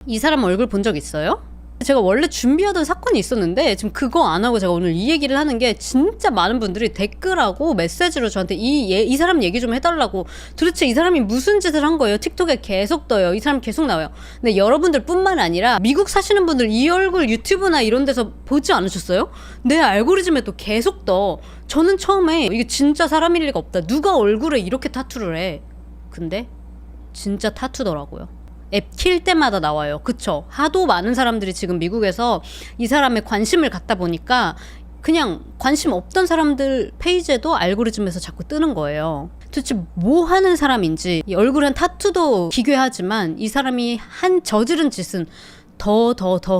이 사람 얼굴 본 적 있어요? 제가 원래 준비하던 사건이 있었는데 지금 그거 안 하고 제가 오늘 이 얘기를 하는 게 진짜 많은 분들이 댓글하고 메시지로 저한테 이 사람 얘기 좀 해달라고. 도대체 이 사람이 무슨 짓을 한 거예요? 틱톡에 계속 떠요. 이 사람 계속 나와요. 근데 여러분들 뿐만 아니라 미국 사시는 분들 이 얼굴 유튜브나 이런 데서 보지 않으셨어요? 내 알고리즘에도 계속 떠. 저는 처음에 이게 진짜 사람일 리가 없다. 누가 얼굴에 이렇게 타투를 해? 근데 진짜 타투더라고요. 앱 킬 때마다 나와요. 그쵸? 하도 많은 사람들이 지금 미국에서 이 사람에 관심을 갖다 보니까 그냥 관심 없던 사람들 페이지에도 알고리즘에서 자꾸 뜨는 거예요. 도대체 뭐 하는 사람인지. 이 얼굴엔 타투도 기괴하지만 이 사람이 저지른 짓은 더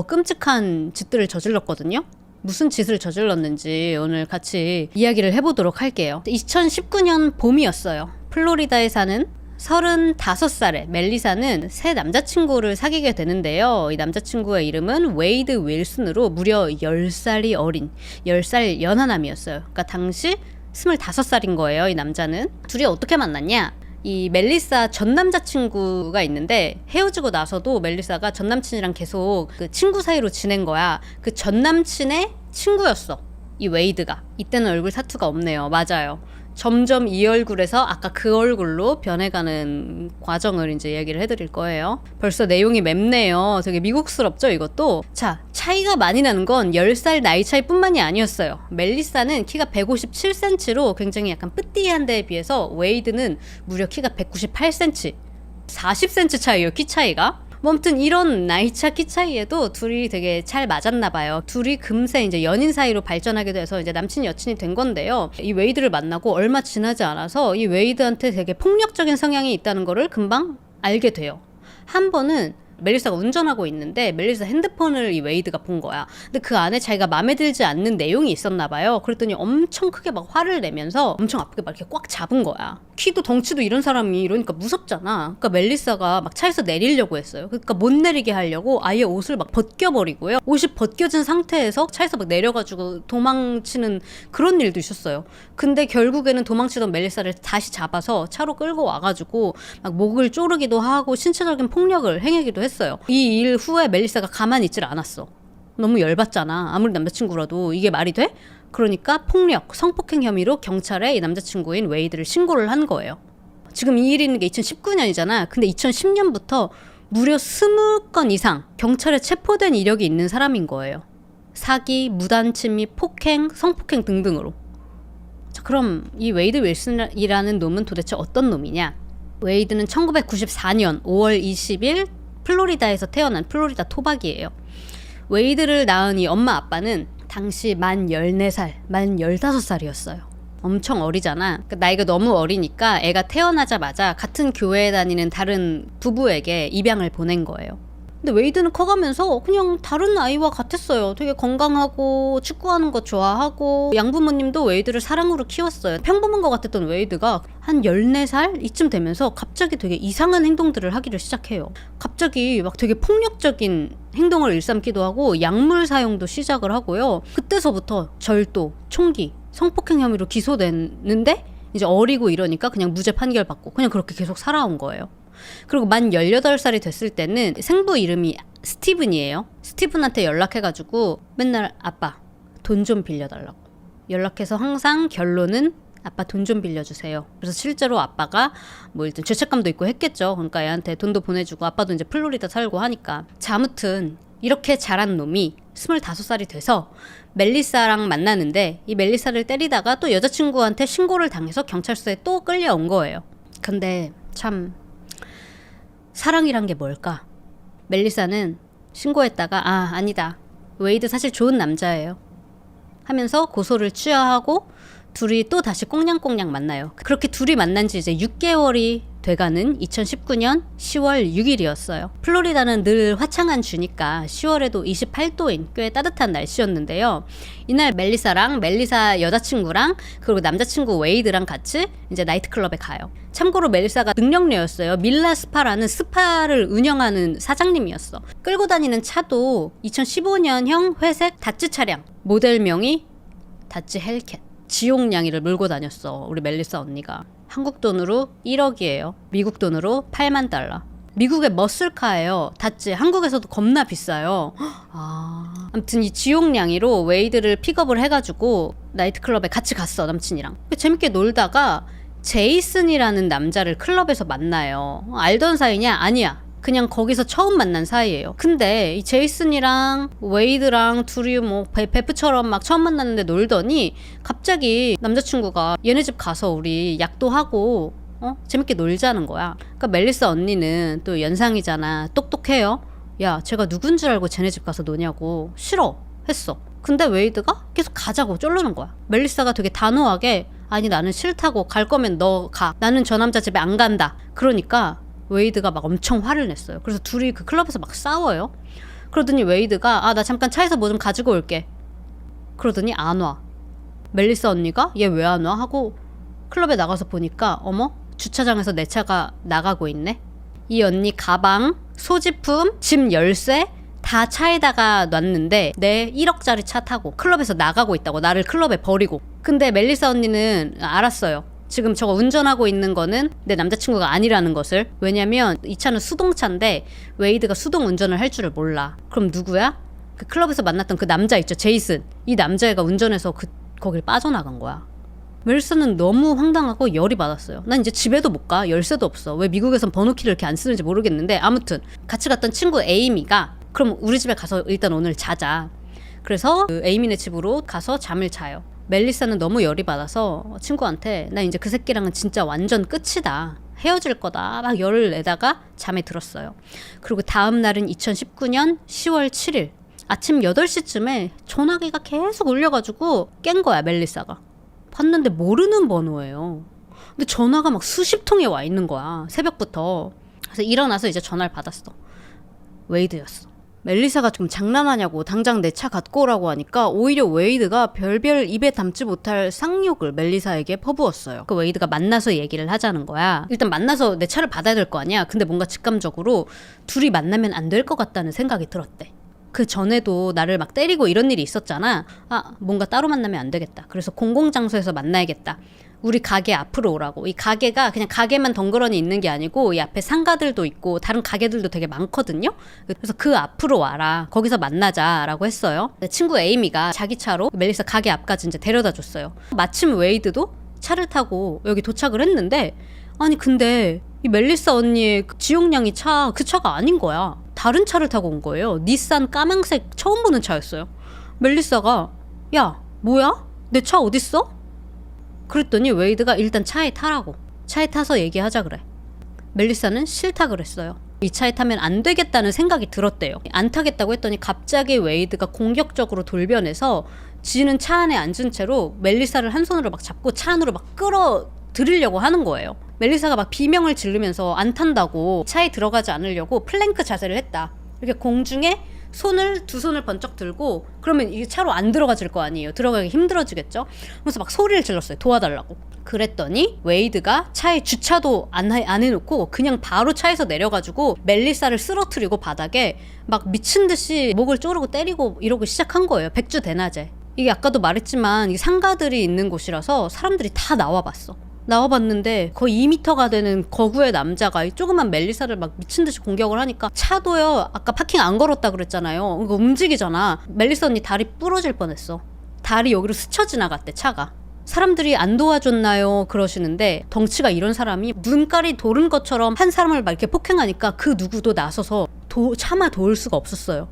끔찍한 짓들을 저질렀거든요. 무슨 짓을 저질렀는지 오늘 같이 이야기를 해보도록 할게요. 2019년 봄이었어요. 플로리다에 사는 35살의 멜리사는 새 남자친구를 사귀게 되는데요. 이 남자친구의 이름은 웨이드 윌슨으로 무려 10살이 어린 10살 연하남이었어요. 그러니까 당시 25살인 거예요. 이 남자는. 둘이 어떻게 만났냐? 이 멜리사 전 남자친구가 있는데 헤어지고 나서도 멜리사가 전 남친이랑 계속 그 친구 사이로 지낸 거야. 그 전 남친의 친구였어. 이 웨이드가. 이때는 얼굴 타투가 없네요. 맞아요. 점점 이 얼굴에서 아까 그 얼굴로 변해가는 과정을 이제 이야기를 해드릴 거예요. 벌써 내용이 맵네요. 되게 미국스럽죠, 이것도? 자, 차이가 많이 나는 건 10살 나이 차이뿐만이 아니었어요. 멜리사는 키가 157cm로 굉장히 약간 뿌띠한 데에 비해서 웨이드는 무려 키가 198cm. 40cm 차이예요, 키 차이가. 뭐 아무튼 이런 나이차 키 차이에도 둘이 되게 잘 맞았나 봐요. 둘이 금세 이제 연인 사이로 발전하게 돼서 이제 남친 여친이 된 건데요. 이 웨이드를 만나고 얼마 지나지 않아서 이 웨이드한테 되게 폭력적인 성향이 있다는 거를 금방 알게 돼요. 한 번은 멜리사가 운전하고 있는데 멜리사 핸드폰을 이 웨이드가 본 거야. 근데 그 안에 자기가 마음에 들지 않는 내용이 있었나 봐요. 그랬더니 엄청 크게 막 화를 내면서 엄청 아프게 막 이렇게 꽉 잡은 거야. 키도 덩치도 이런 사람이 이러니까 무섭잖아. 그러니까 멜리사가 막 차에서 내리려고 했어요. 그러니까 못 내리게 하려고 아예 옷을 막 벗겨버리고요. 옷이 벗겨진 상태에서 차에서 막 내려가지고 도망치는 그런 일도 있었어요. 근데 결국에는 도망치던 멜리사를 다시 잡아서 차로 끌고 와가지고 막 목을 조르기도 하고 신체적인 폭력을 행하기도 했어요. 이 일 후에 멜리사가 가만히 있질 않았어. 너무 열받잖아. 아무리 남자친구라도 이게 말이 돼? 그러니까 폭력, 성폭행 혐의로 경찰에 이 남자친구인 웨이드를 신고를 한 거예요. 지금 이 일이 있는 게 2019년이잖아. 근데 2010년부터 무려 20건 이상 경찰에 체포된 이력이 있는 사람인 거예요. 사기, 무단침입, 폭행, 성폭행 등등으로. 자, 그럼 이 웨이드 윌슨이라는 놈은 도대체 어떤 놈이냐? 웨이드는 1994년 5월 20일 플로리다에서 태어난 플로리다 토박이에요. 웨이드를 낳은 이 엄마 아빠는 당시 만 14살, 만 15살이었어요. 엄청 어리잖아. 그러니까 나이가 너무 어리니까 애가 태어나자마자 같은 교회에 다니는 다른 부부에게 입양을 보낸 거예요. 근데 웨이드는 커가면서 그냥 다른 아이와 같았어요. 되게 건강하고 축구하는 거 좋아하고 양부모님도 웨이드를 사랑으로 키웠어요. 평범한 것 같았던 웨이드가 한 14살 이쯤 되면서 갑자기 되게 이상한 행동들을 하기를 시작해요. 갑자기 막 되게 폭력적인 행동을 일삼기도 하고 약물 사용도 시작을 하고요. 그때서부터 절도, 총기, 성폭행 혐의로 기소됐는데 이제 어리고 이러니까 그냥 무죄 판결 받고 그냥 그렇게 계속 살아온 거예요. 그리고 만 18살이 됐을 때는 생부 이름이 스티븐이에요. 스티븐한테 연락해가지고 맨날 아빠 돈 좀 빌려달라고 연락해서 항상 결론은 아빠 돈 좀 빌려주세요. 그래서 실제로 아빠가 뭐 일단 죄책감도 있고 했겠죠. 그러니까 얘한테 돈도 보내주고 아빠도 이제 플로리다 살고 하니까. 자, 아무튼 이렇게 자란 놈이 25살이 돼서 멜리사랑 만나는데 이 멜리사를 때리다가 또 여자친구한테 신고를 당해서 경찰서에 또 끌려온 거예요. 근데 참 사랑이란 게 뭘까? 멜리사는 신고했다가 아니다. 웨이드 사실 좋은 남자예요. 하면서 고소를 취하하고 둘이 또 다시 꽁냥꽁냥 만나요. 그렇게 둘이 만난 지 이제 6개월이 돼가는 2019년 10월 6일이었어요. 플로리다는 늘 화창한 주니까 10월에도 28도인 꽤 따뜻한 날씨였는데요. 이날 멜리사 여자친구랑 그리고 남자친구 웨이드랑 같이 이제 나이트클럽에 가요. 참고로 멜리사가 능력녀였어요. 밀라 스파라는 스파를 운영하는 사장님이었어. 끌고 다니는 차도 2015년형 회색 다츠 차량, 모델명이 다츠 헬캣. 지옥냥이를 몰고 다녔어. 우리 멜리사 언니가. 한국 돈으로 1억이에요. 미국 돈으로 $80,000. 미국의 머슬카예요. 닷지 한국에서도 겁나 비싸요. 아무튼 이 지용냥이로 웨이드를 픽업을 해가지고 나이트클럽에 같이 갔어, 남친이랑. 재밌게 놀다가 제이슨이라는 남자를 클럽에서 만나요. 알던 사이냐? 아니야. 그냥 거기서 처음 만난 사이예요. 근데 이 제이슨이랑 웨이드랑 둘이 뭐 베프처럼 막 처음 만났는데 놀더니 갑자기 남자친구가 얘네 집 가서 우리 약도 하고 재밌게 놀자는 거야. 그러니까 멜리사 언니는 또 연상이잖아. 똑똑해요. 야, 제가 누군 줄 알고 쟤네 집 가서 노냐고. 싫어 했어. 근데 웨이드가 계속 가자고 쫄르는 거야. 멜리사가 되게 단호하게 아니 나는 싫다고, 갈 거면 너 가. 나는 저 남자 집에 안 간다. 그러니까 웨이드가 막 엄청 화를 냈어요. 그래서 둘이 그 클럽에서 막 싸워요. 그러더니 웨이드가 나 잠깐 차에서 뭐 좀 가지고 올게. 그러더니 안 와. 멜리사 언니가 얘 왜 안 와? 하고 클럽에 나가서 보니까 어머? 주차장에서 내 차가 나가고 있네. 이 언니 가방, 소지품, 집 열쇠 다 차에다가 놨는데 내 1억짜리 차 타고 클럽에서 나가고 있다고. 나를 클럽에 버리고. 근데 멜리사 언니는 알았어요. 지금 저거 운전하고 있는 거는 내 남자친구가 아니라는 것을. 왜냐면 이 차는 수동차인데 웨이드가 수동 운전을 할 줄을 몰라. 그럼 누구야? 그 클럽에서 만났던 그 남자 있죠, 제이슨. 이 남자애가 운전해서 거길 빠져나간 거야. 멜리사는 너무 황당하고 열이 받았어요. 난 이제 집에도 못 가. 열쇠도 없어. 왜 미국에선 번호키를 이렇게 안 쓰는지 모르겠는데 아무튼 같이 갔던 친구 에이미가 그럼 우리 집에 가서 일단 오늘 자자. 그래서 그 에이미네 집으로 가서 잠을 자요. 멜리사는 너무 열이 받아서 친구한테 나 이제 그 새끼랑은 진짜 완전 끝이다. 헤어질 거다. 막 열을 내다가 잠에 들었어요. 그리고 다음 날은 2019년 10월 7일 아침 8시쯤에 전화기가 계속 울려가지고 깬 거야, 멜리사가. 봤는데 모르는 번호예요. 근데 전화가 막 수십 통이 와 있는 거야, 새벽부터. 그래서 일어나서 이제 전화를 받았어. 웨이드였어. 멜리사가 좀 장난하냐고 당장 내 차 갖고 오라고 하니까 오히려 웨이드가 별별 입에 담지 못할 쌍욕을 멜리사에게 퍼부었어요. 그 웨이드가 만나서 얘기를 하자는 거야. 일단 만나서 내 차를 받아야 될 거 아니야. 근데 뭔가 직감적으로 둘이 만나면 안 될 것 같다는 생각이 들었대. 그 전에도 나를 막 때리고 이런 일이 있었잖아. 뭔가 따로 만나면 안 되겠다. 그래서 공공장소에서 만나야겠다. 우리 가게 앞으로 오라고. 이 가게가 그냥 가게만 덩그러니 있는 게 아니고 이 앞에 상가들도 있고 다른 가게들도 되게 많거든요. 그래서 그 앞으로 와라. 거기서 만나자라고 했어요. 친구 에이미가 자기 차로 멜리사 가게 앞까지 이제 데려다 줬어요. 마침 웨이드도 차를 타고 여기 도착을 했는데 아니 근데 이 멜리사 언니의 지용량이 그 차가 아닌 거야. 다른 차를 타고 온 거예요. 닛산 까망색 처음 보는 차였어요. 멜리사가 야 뭐야? 내 차 어딨어? 그랬더니 웨이드가 일단 차에 타라고. 차에 타서 얘기하자 그래. 멜리사는 싫다 그랬어요. 이 차에 타면 안 되겠다는 생각이 들었대요. 안 타겠다고 했더니 갑자기 웨이드가 공격적으로 돌변해서 지는 차 안에 앉은 채로 멜리사를 한 손으로 막 잡고 차 안으로 막 끌어들이려고 하는 거예요. 멜리사가 막 비명을 지르면서 안 탄다고 차에 들어가지 않으려고 플랭크 자세를 했다. 이렇게 공중에 두 손을 번쩍 들고 그러면 이게 차로 안 들어가질 거 아니에요. 들어가기 힘들어지겠죠. 그래서 막 소리를 질렀어요. 도와달라고. 그랬더니 웨이드가 차에 주차도 안 해놓고 그냥 바로 차에서 내려가지고 멜리사를 쓰러뜨리고 바닥에 막 미친 듯이 목을 조르고 때리고 이러고 시작한 거예요. 백주대낮에. 이게 아까도 말했지만 이 상가들이 있는 곳이라서 사람들이 다 나와봤어. 나와봤는데 거의 2m가 되는 거구의 남자가 이 조그만 멜리사를 막 미친듯이 공격을 하니까 차도요. 아까 파킹 안 걸었다 그랬잖아요. 이거 움직이잖아. 멜리사 언니 다리 부러질 뻔했어. 다리 여기로 스쳐 지나갔대, 차가. 사람들이 안 도와줬나요? 그러시는데 덩치가 이런 사람이 눈깔이 도른 것처럼 한 사람을 막 이렇게 폭행하니까 그 누구도 나서서 차마 도울 수가 없었어요.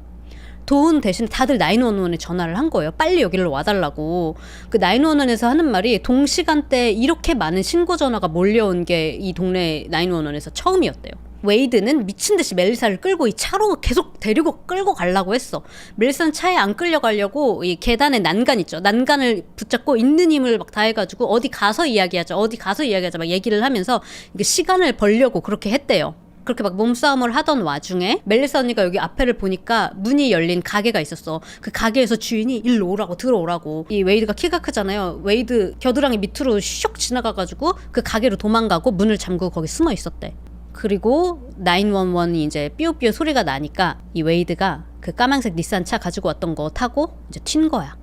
도운 대신 다들 911에 전화를 한 거예요. 빨리 여기를 와달라고. 그 911에서 하는 말이 동시간대에 이렇게 많은 신고 전화가 몰려온 게 이 동네 911에서 처음이었대요. 웨이드는 미친 듯이 멜리사를 끌고 이 차로 계속 데리고 끌고 가려고 했어. 멜리사는 차에 안 끌려가려고 이 계단에 난간 있죠. 난간을 붙잡고 있는 힘을 막 다해가지고 어디 가서 이야기하자 막 얘기를 하면서 이게 시간을 벌려고 그렇게 했대요. 그렇게 막 몸싸움을 하던 와중에 멜리사 언니가 여기 앞에를 보니까 문이 열린 가게가 있었어. 그 가게에서 주인이 일로 오라고, 들어오라고. 이 웨이드가 키가 크잖아요. 웨이드 겨드랑이 밑으로 슉 지나가가지고 그 가게로 도망가고 문을 잠그고 거기 숨어 있었대. 그리고 911이 이제 삐우삐우 소리가 나니까 이 웨이드가 그 까만색 닛산 차 가지고 왔던 거 타고 이제 튄 거야.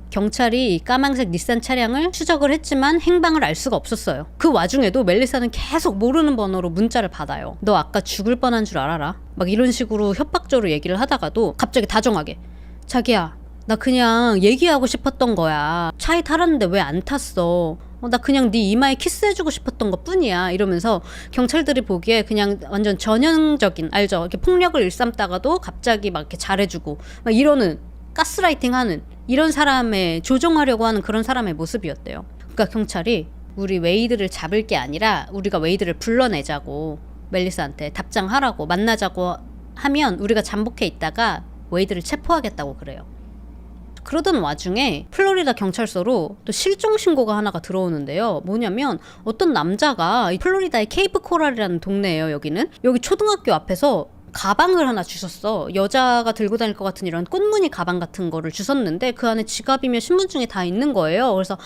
경찰이 이 까망색 닛산 차량을 추적을 했지만 행방을 알 수가 없었어요. 그 와중에도 멜리사는 계속 모르는 번호로 문자를 받아요. 너 아까 죽을 뻔한 줄 알아라. 막 이런 식으로 협박적으로 얘기를 하다가도 갑자기 다정하게, 자기야, 나 그냥 얘기하고 싶었던 거야. 차에 타라는데 왜 안 탔어? 나 그냥 네 이마에 키스해주고 싶었던 것 뿐이야. 이러면서 경찰들이 보기에 그냥 완전 전형적인, 알죠? 이렇게 폭력을 일삼다가도 갑자기 막 이렇게 잘해주고 막 이러는, 가스라이팅 하는 이런 사람의, 조종하려고 하는 그런 사람의 모습이었대요. 그러니까 경찰이 우리 웨이드를 잡을 게 아니라 우리가 웨이드를 불러내자고, 멜리사한테 답장하라고, 만나자고 하면 우리가 잠복해 있다가 웨이드를 체포하겠다고 그래요. 그러던 와중에 플로리다 경찰서로 또 실종 신고가 하나가 들어오는데요. 뭐냐면 어떤 남자가, 플로리다의 케이프 코랄이라는 동네예요. 여기는. 여기 초등학교 앞에서 가방을 하나 주셨어. 여자가 들고 다닐 것 같은 이런 꽃무늬 가방 같은 거를 주셨는데 그 안에 지갑이며 신분증이 다 있는 거예요. 그래서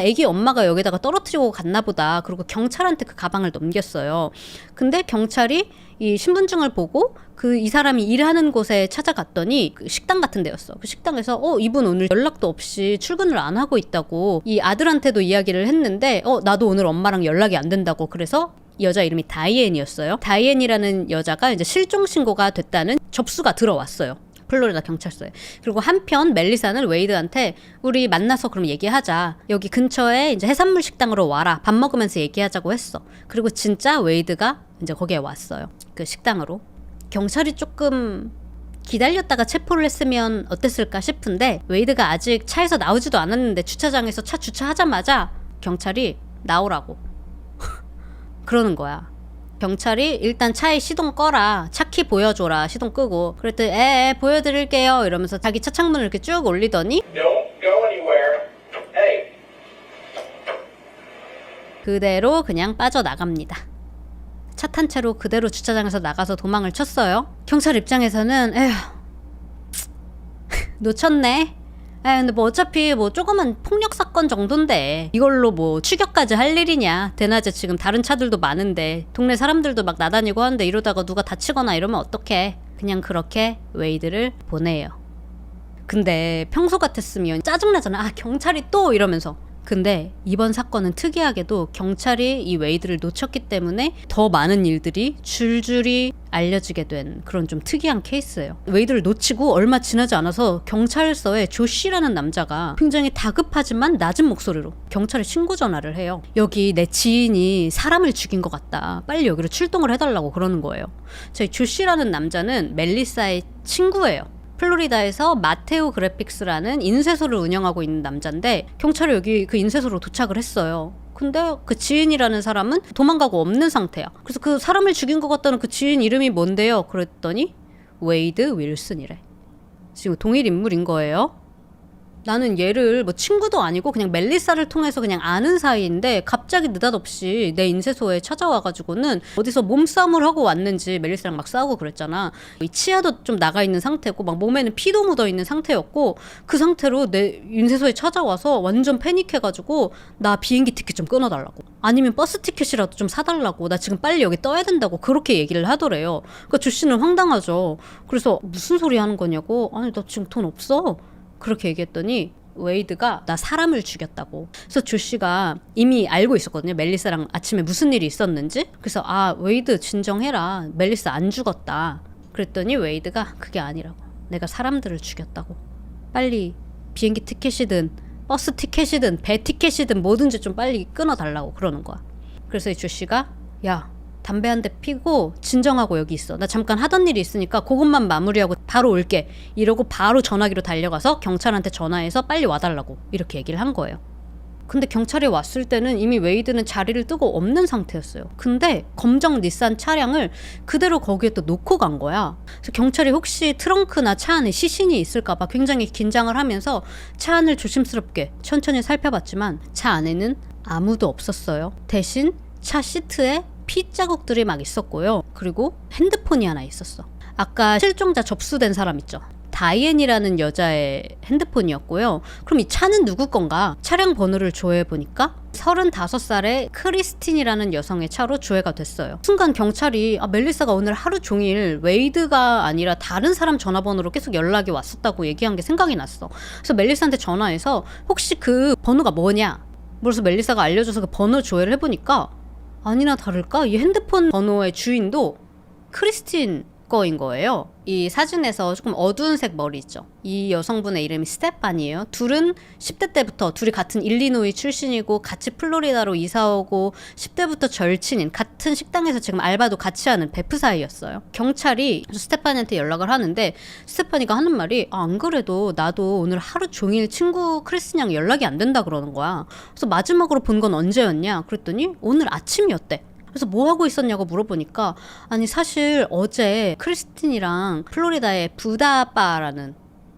애기 엄마가 여기다가 떨어뜨리고 갔나 보다. 그리고 경찰한테 그 가방을 넘겼어요. 근데 경찰이 이 신분증을 보고 이 사람이 일하는 곳에 찾아갔더니 그 식당 같은 데였어. 그 식당에서 이분 오늘 연락도 없이 출근을 안 하고 있다고 이 아들한테도 이야기를 했는데 나도 오늘 엄마랑 연락이 안 된다고. 그래서 여자 이름이 다이앤이었어요. 다이앤이라는 여자가 이제 실종 신고가 됐다는 접수가 들어왔어요. 플로리다 경찰서에. 그리고 한편 멜리사는 웨이드한테 우리 만나서 그럼 얘기하자. 여기 근처에 이제 해산물 식당으로 와라. 밥 먹으면서 얘기하자고 했어. 그리고 진짜 웨이드가 이제 거기에 왔어요. 그 식당으로. 경찰이 조금 기다렸다가 체포를 했으면 어땠을까 싶은데 웨이드가 아직 차에서 나오지도 않았는데 주차장에서 차 주차하자마자 경찰이 나오라고 그러는 거야. 경찰이 일단 차에 시동 꺼라. 차키 보여줘라. 시동 끄고. 그랬더니 보여드릴게요. 이러면서 자기 차 창문을 이렇게 쭉 올리더니 Don't go anywhere. Hey. 그대로 그냥 빠져나갑니다. 차 탄 채로 그대로 주차장에서 나가서 도망을 쳤어요. 경찰 입장에서는 에휴 놓쳤네. 근데 뭐 어차피 뭐 조그만 폭력 사건 정도인데 이걸로 뭐 추격까지 할 일이냐. 대낮에 지금 다른 차들도 많은데 동네 사람들도 막 나다니고 하는데 이러다가 누가 다치거나 이러면 어떡해. 그냥 그렇게 웨이드를 보내요. 근데 평소 같았으면 짜증나잖아. 경찰이 또 이러면서. 근데 이번 사건은 특이하게도 경찰이 이 웨이드를 놓쳤기 때문에 더 많은 일들이 줄줄이 알려지게 된 그런 좀 특이한 케이스예요. 웨이드를 놓치고 얼마 지나지 않아서 경찰서에 조씨라는 남자가 굉장히 다급하지만 낮은 목소리로 경찰에 신고 전화를 해요. 여기 내 지인이 사람을 죽인 것 같다. 빨리 여기로 출동을 해달라고 그러는 거예요. 저희 조씨라는 남자는 멜리사의 친구예요. 플로리다에서 마테오 그래픽스라는 인쇄소를 운영하고 있는 남자인데 경찰이 여기 그 인쇄소로 도착을 했어요. 근데 그 지인이라는 사람은 도망가고 없는 상태야. 그래서 그 사람을 죽인 것 같다는 그 지인 이름이 뭔데요? 그랬더니 웨이드 윌슨이래. 지금 동일 인물인 거예요. 나는 얘를 뭐 친구도 아니고 그냥 멜리사를 통해서 그냥 아는 사이인데 갑자기 느닷없이 내 인쇄소에 찾아와가지고는 어디서 몸싸움을 하고 왔는지 멜리사랑 막 싸우고 그랬잖아. 이 치아도 좀 나가 있는 상태고 막 몸에는 피도 묻어 있는 상태였고 그 상태로 내 인쇄소에 찾아와서 완전 패닉해가지고 나 비행기 티켓 좀 끊어달라고. 아니면 버스 티켓이라도 좀 사달라고. 나 지금 빨리 여기 떠야 된다고 그렇게 얘기를 하더래요. 그러니까 조씨는 황당하죠. 그래서 무슨 소리 하는 거냐고. 아니 나 지금 돈 없어. 그렇게 얘기했더니 웨이드가 나 사람을 죽였다고. 그래서 조씨가 이미 알고 있었거든요. 멜리사랑 아침에 무슨 일이 있었는지. 그래서 웨이드 진정해라. 멜리사 안 죽었다. 그랬더니 웨이드가 그게 아니라고. 내가 사람들을 죽였다고. 빨리 비행기 티켓이든 버스 티켓이든 배 티켓이든 뭐든지 좀 빨리 끊어달라고 그러는 거야. 그래서 이 조씨가 야 담배 한 대 피고 진정하고 여기 있어. 나 잠깐 하던 일이 있으니까 그것만 마무리하고 바로 올게. 이러고 바로 전화기로 달려가서 경찰한테 전화해서 빨리 와달라고 이렇게 얘기를 한 거예요. 근데 경찰이 왔을 때는 이미 웨이드는 자리를 뜨고 없는 상태였어요. 근데 검정 닛산 차량을 그대로 거기에 또 놓고 간 거야. 그래서 경찰이 혹시 트렁크나 차 안에 시신이 있을까 봐 굉장히 긴장을 하면서 차 안을 조심스럽게 천천히 살펴봤지만 차 안에는 아무도 없었어요. 대신 차 시트에 피 자국들이 막 있었고요. 그리고 핸드폰이 하나 있었어. 아까 실종자 접수된 사람 있죠. 다이앤이라는 여자의 핸드폰이었고요. 그럼 이 차는 누구 건가? 차량 번호를 조회해보니까 35살의 크리스틴이라는 여성의 차로 조회가 됐어요. 순간 경찰이 멜리사가 오늘 하루 종일 웨이드가 아니라 다른 사람 전화번호로 계속 연락이 왔었다고 얘기한 게 생각이 났어. 그래서 멜리사한테 전화해서 혹시 그 번호가 뭐냐? 그래서 멜리사가 알려줘서 그 번호 조회를 해보니까 아니나 다를까 이 핸드폰 번호의 주인도 크리스틴 거인 거예요. 이 사진에서 조금 어두운 색 머리 있죠. 이 여성분의 이름이 스테판이에요. 둘은 10대 때부터 둘이 같은 일리노이 출신이고 같이 플로리다로 이사오고 10대부터 절친인 같은 식당에서 지금 알바도 같이 하는 베프 사이였어요. 경찰이 스테판이한테 연락을 하는데 스테판이가 하는 말이 안 그래도 나도 오늘 하루 종일 친구 크리스랑 연락이 안 된다 그러는 거야. 그래서 마지막으로 본 건 언제였냐 그랬더니 오늘 아침이었대. 그래서 뭐 하고 있었냐고 물어보니까 아니 사실 어제 크리스틴이랑 플로리다의 부다바라는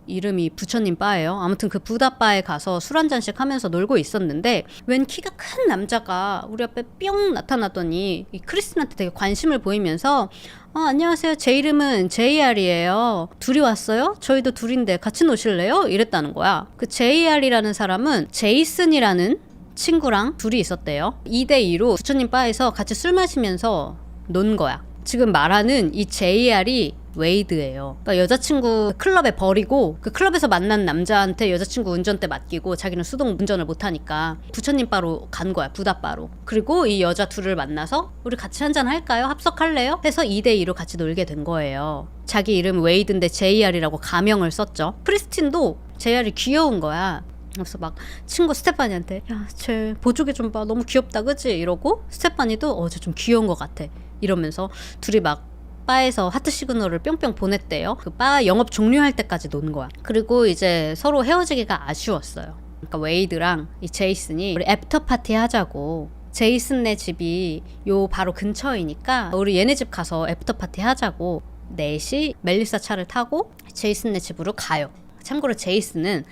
이름이 부처님 바예요. 아무튼 그 부다바에 가서 술 한 잔씩 하면서 놀고 있었는데 웬 키가 큰 남자가 우리 앞에 뿅 나타나더니 이 크리스틴한테 되게 관심을 보이면서 안녕하세요. 제 이름은 JR이에요. 둘이 왔어요? 저희도 둘인데 같이 노실래요? 이랬다는 거야. 그 JR이라는 사람은 제이슨이라는 친구랑 둘이 있었대요. 2대2로 부처님 바에서 같이 술 마시면서 논 거야. 지금 말하는 이 JR이 웨이드예요. 그러니까 여자친구 클럽에 버리고 그 클럽에서 만난 남자한테 여자친구 운전대 맡기고 자기는 수동 운전을 못하니까 부처님 바로 간 거야. 부다바로. 그리고 이 여자 둘을 만나서 우리 같이 한잔 할까요? 합석할래요? 해서 2대2로 같이 놀게 된 거예요. 자기 이름 웨이드인데 JR이라고 가명을 썼죠. 크리스틴도 JR이 귀여운 거야. 그래서 막 친구 스테파니한테 야, 쟤 보조개 좀 봐. 너무 귀엽다 그치? 이러고 스테파니도 쟤 좀 귀여운 것 같아. 이러면서 둘이 막 바에서 하트 시그널을 뿅뿅 보냈대요. 그 바 영업 종료할 때까지 논 거야. 그리고 이제 서로 헤어지기가 아쉬웠어요. 그러니까 웨이드랑 이 제이슨이 우리 애프터 파티 하자고. 제이슨네 집이 요 바로 근처이니까 우리 얘네 집 가서 애프터 파티 하자고 4시 멜리사 차를 타고 제이슨네 집으로 가요. 참고로 제이슨은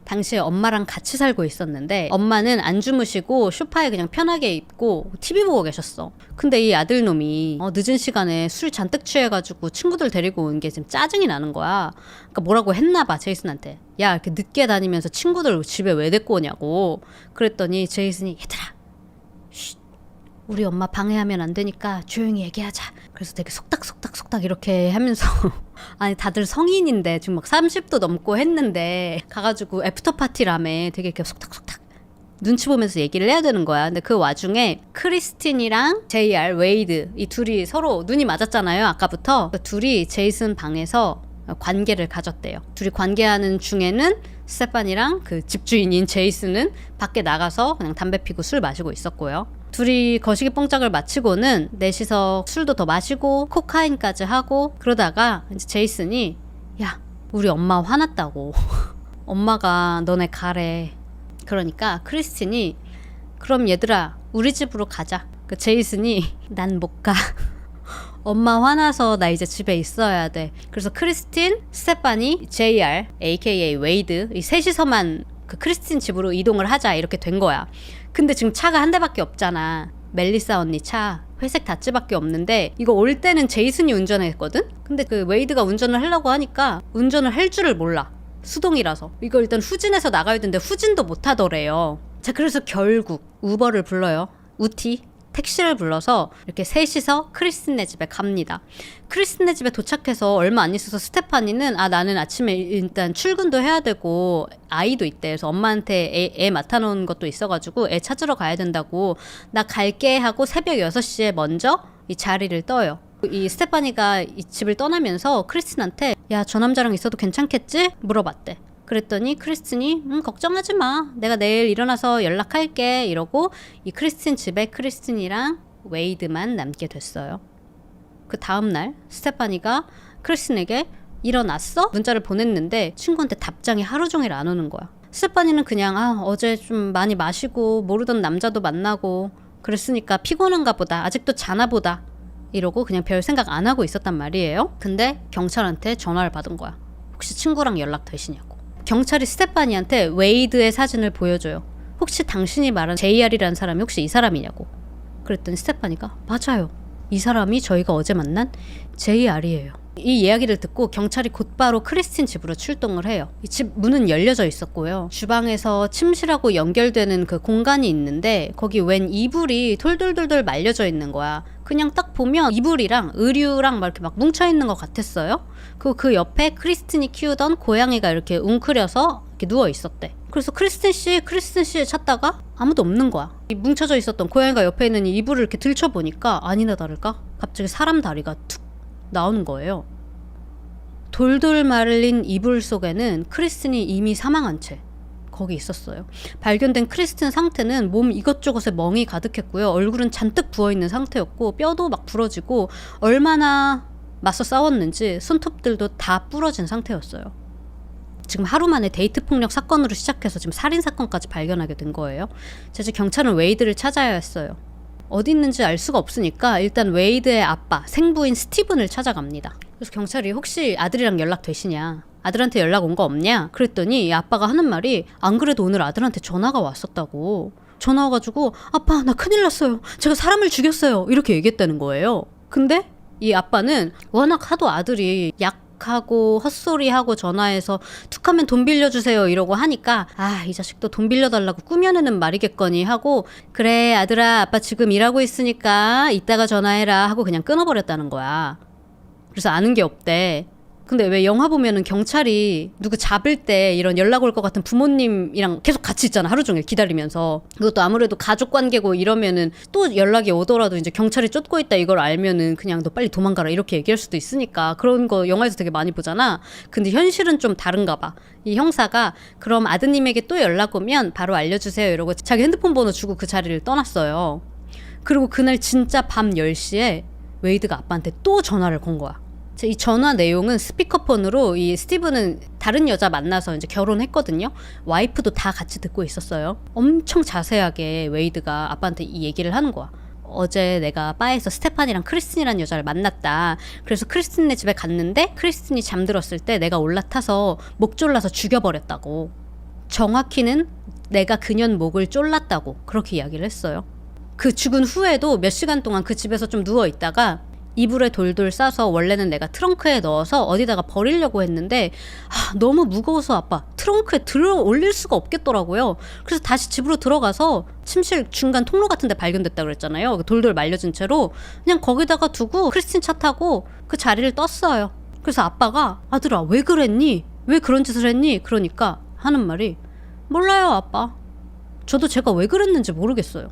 당시에 엄마랑 같이 살고 있었는데 엄마는 안 주무시고 소파에 그냥 편하게 입고 TV 보고 계셨어. 근데 이 아들놈이 늦은 시간에 술 잔뜩 취해가지고 친구들 데리고 온 게 지금 짜증이 나는 거야. 그러니까 뭐라고 했나 봐 제이슨한테. 야 이렇게 늦게 다니면서 친구들 집에 왜 데리고 오냐고. 그랬더니 제이슨이 얘들아 쉿, 우리 엄마 방해하면 안 되니까 조용히 얘기하자. 그래서 되게 속닥 이렇게 하면서 아니 다들 성인인데 지금 막 30도 넘고 했는데 가가지고 애프터 파티라며 되게 이렇게 속닥 눈치 보면서 얘기를 해야 되는 거야. 근데 그 와중에 크리스틴이랑 JR 웨이드 이 둘이 서로 눈이 맞았잖아요. 아까부터. 둘이 제이슨 방에서 관계를 가졌대요. 둘이 관계하는 중에는 스테판이랑 그 집주인인 제이슨은 밖에 나가서 그냥 담배 피고 술 마시고 있었고요. 둘이 거시기 뽕짝을 마치고는 넷이서 술도 더 마시고 코카인까지 하고 그러다가 이제 제이슨이 야 우리 엄마 화났다고 엄마가 너네 가래. 그러니까 크리스틴이 그럼 얘들아 우리 집으로 가자. 그 제이슨이 난 못 가. 엄마 화나서 나 이제 집에 있어야 돼. 그래서 크리스틴, 스테파니, JR, aka 웨이드 이 셋이서만 그 크리스틴 집으로 이동을 하자 이렇게 된 거야. 근데 지금 차가 한 대밖에 없잖아. 멜리사 언니 차 회색 다찌밖에 없는데 이거 올 때는 제이슨이 운전했거든? 근데 그 웨이드가 운전을 하려고 하니까 운전을 할 줄을 몰라. 수동이라서. 이거 일단 후진해서 나가야 되는데 후진도 못 하더래요. 자 그래서 결국 우버를 불러요. 우티 택시를 불러서 이렇게 셋이서 크리스틴네 집에 갑니다. 크리스틴네 집에 도착해서 얼마 안 있어서 스테파니는 나는 아침에 일단 출근도 해야 되고 아이도 있대. 그래서 엄마한테 애 맡아놓은 것도 있어가지고 애 찾으러 가야 된다고 나 갈게 하고 새벽 6시에 먼저 이 자리를 떠요. 이 스테파니가 이 집을 떠나면서 크리스틴한테 야 저 남자랑 있어도 괜찮겠지? 물어봤대. 그랬더니 크리스틴이 걱정하지 마. 내가 내일 일어나서 연락할게. 이러고 이 크리스틴 집에 크리스틴이랑 웨이드만 남게 됐어요. 그 다음날 스테파니가 크리스틴에게 일어났어? 문자를 보냈는데 친구한테 답장이 하루 종일 안 오는 거야. 스테파니는 그냥 어제 좀 많이 마시고 모르던 남자도 만나고 그랬으니까 피곤한가 보다. 아직도 자나 보다. 이러고 그냥 별 생각 안 하고 있었단 말이에요. 근데 경찰한테 전화를 받은 거야. 혹시 친구랑 연락 되시냐고. 경찰이 스테파니한테 웨이드의 사진을 보여줘요. 혹시 당신이 말한 JR이라는 사람이 혹시 이 사람이냐고. 그랬더니 스테파니가 맞아요. 이 사람이 저희가 어제 만난 JR이에요. 이 이야기를 듣고 경찰이 곧바로 크리스틴 집으로 출동을 해요. 이 집 문은 열려져 있었고요. 주방에서 침실하고 연결되는 그 공간이 있는데 거기 웬 이불이 돌돌돌돌 말려져 있는 거야. 그냥 딱 보면 이불이랑 의류랑 막 이렇게 막 뭉쳐있는 것 같았어요. 그리고 그 옆에 크리스틴이 키우던 고양이가 이렇게 웅크려서 이렇게 누워 있었대. 그래서 크리스틴 씨 찾다가 아무도 없는 거야. 이 뭉쳐져 있었던 고양이가 옆에 있는 이 이불을 이렇게 들춰보니까 아니나 다를까 갑자기 사람 다리가 툭 나오는 거예요. 돌돌 말린 이불 속에는 크리스틴이 이미 사망한 채 거기 있었어요. 발견된 크리스틴 상태는 몸 이것저것에 멍이 가득했고요. 얼굴은 잔뜩 부어있는 상태였고 뼈도 막 부러지고 얼마나 맞서 싸웠는지 손톱들도 다 부러진 상태였어요. 지금 하루 만에 데이트 폭력 사건으로 시작해서 지금 살인 사건까지 발견하게 된 거예요. 이제 경찰은 웨이드를 찾아야 했어요. 어디 있는지 알 수가 없으니까 일단 웨이드의 아빠, 생부인 스티븐을 찾아갑니다. 그래서 경찰이 혹시 아들이랑 연락 되시냐? 아들한테 연락 온 거 없냐? 그랬더니 이 아빠가 하는 말이 안 그래도 오늘 아들한테 전화가 왔었다고. 전화 와가지고 아빠 나 큰일 났어요. 제가 사람을 죽였어요. 이렇게 얘기했다는 거예요. 근데 이 아빠는 워낙 하도 아들이 약하고 헛소리하고 전화해서 툭하면 돈 빌려주세요 이러고 하니까 이 자식도 돈 빌려달라고 꾸며내는 말이겠거니 하고 그래 아들아 아빠 지금 일하고 있으니까 이따가 전화해라 하고 그냥 끊어버렸다는 거야. 그래서 아는 게 없대. 근데 왜 영화 보면은 경찰이 누구 잡을 때 이런 연락 올 것 같은 부모님이랑 계속 같이 있잖아. 하루 종일 기다리면서. 그것도 아무래도 가족 관계고 이러면은 또 연락이 오더라도 이제 경찰이 쫓고 있다 이걸 알면은 그냥 너 빨리 도망가라 이렇게 얘기할 수도 있으니까 그런 거 영화에서 되게 많이 보잖아. 근데 현실은 좀 다른가 봐. 이 형사가 그럼 아드님에게 또 연락 오면 바로 알려주세요 이러고 자기 핸드폰 번호 주고 그 자리를 떠났어요. 그리고 그날 진짜 밤 10시에 웨이드가 아빠한테 또 전화를 건 거야. 이 전화 내용은 스피커폰으로 이 스티븐은 다른 여자 만나서 이제 결혼했거든요. 와이프도 다 같이 듣고 있었어요. 엄청 자세하게 웨이드가 아빠한테 이 얘기를 하는 거야. 어제 내가 바에서 스테판이랑 크리스틴이라는 여자를 만났다. 그래서 크리스틴네 집에 갔는데 크리스틴이 잠들었을 때 내가 올라타서 목 졸라서 죽여버렸다고. 정확히는 내가 그년 목을 졸랐다고 그렇게 이야기를 했어요. 그 죽은 후에도 몇 시간 동안 그 집에서 좀 누워있다가 이불에 돌돌 싸서 원래는 내가 트렁크에 넣어서 어디다가 버리려고 했는데 너무 무거워서 아빠 트렁크에 들어 올릴 수가 없겠더라고요. 그래서 다시 집으로 들어가서 침실 중간 통로 같은 데 발견됐다고 그랬잖아요. 돌돌 말려진 채로 그냥 거기다가 두고 크리스틴 차 타고 그 자리를 떴어요. 그래서 아빠가 아들아 왜 그랬니? 왜 그런 짓을 했니? 그러니까 하는 말이 몰라요 아빠. 저도 제가 왜 그랬는지 모르겠어요.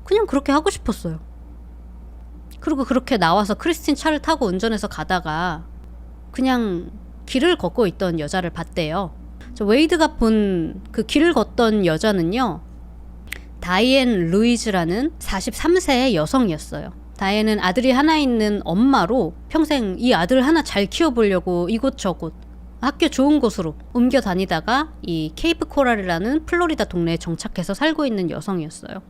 그냥 그렇게 하고 싶었어요. 그리고 그렇게 나와서 크리스틴 차를 타고 운전해서 가다가 그냥 길을 걷고 있던 여자를 봤대요. 웨이드가 본 그 길을 걷던 여자는요. 다이앤 루이즈라는 43세의 여성이었어요. 다이앤은 아들이 하나 있는 엄마로 평생 이 아들 하나 잘 키워보려고 이곳저곳 학교 좋은 곳으로 옮겨 다니다가 이 케이프 코랄이라는 플로리다 동네에 정착해서 살고 있는 여성이었어요.